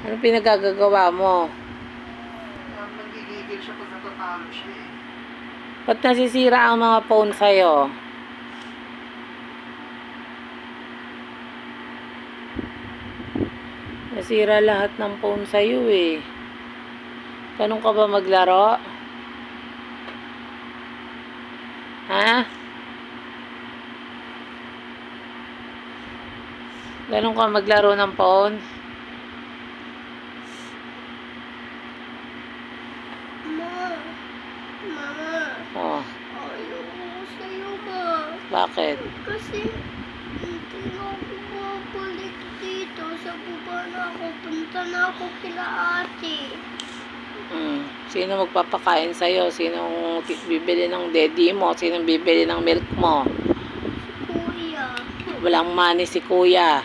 Ano pinagagagawa mo? Nagigigil siya pag natatalo siya eh. Ba't nasisira ang mga phone sa'yo? Nasira lahat ng phone sa'yo eh. Ganun ka ba maglaro? Ha? Ganun ka maglaro ng phone? Mama, Oh, ayoko sa'yo, ma. bakit? Kasi hindi na ako babalik dito. Sa baba na ako. Punta na ako kila ate. Sino magpapakain sa'yo? Sinong bibili ng daddy mo? Sinong bibili ng milk mo? Kuya. Walang money si kuya. Ha?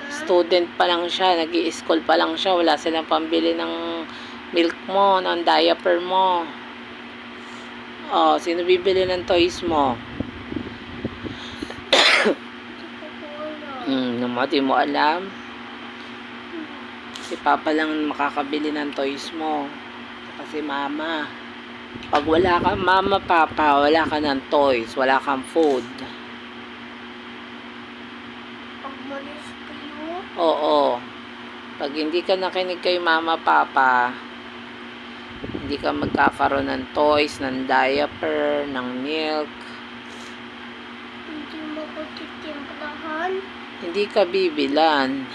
Student pa lang siya. Nag-i-school pa lang siya. Wala silang pambili ng milk mo, ng diaper mo. Oh, sino bibili ng toys mo? Di mo alam. Si Papa lang makakabili ng toys mo. Kasi Mama. Pag wala kang Mama, Papa, wala ka ng toys, wala kang food. Pag malis kayo, Oo. Pag hindi ka nakinig kay Mama, Papa, hindi ka magkakaroon ng toys, ng diaper, ng milk. hindi mo ko titimplahan. Hindi ka bibilan.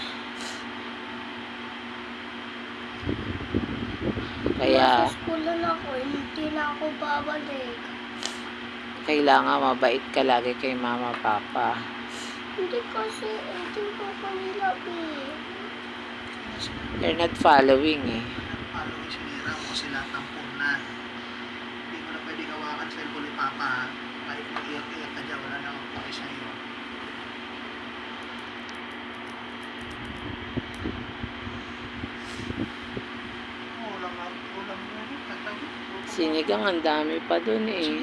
Kaya, Nasa school na ako, hindi na ako babalik. kailangan mabait ka lagi kay Mama, Papa. Hindi kasi, hindi ko kanila You're not following eh. Following sinira mo sila tampon na. Hindi mo na pwedeng hawakan cellphone ni Papa. Kahit mag-iyak-iyak ka dyan, wala na akong pake sa'yo. Ulam mo. Sinigang, ang dami pa dun eh.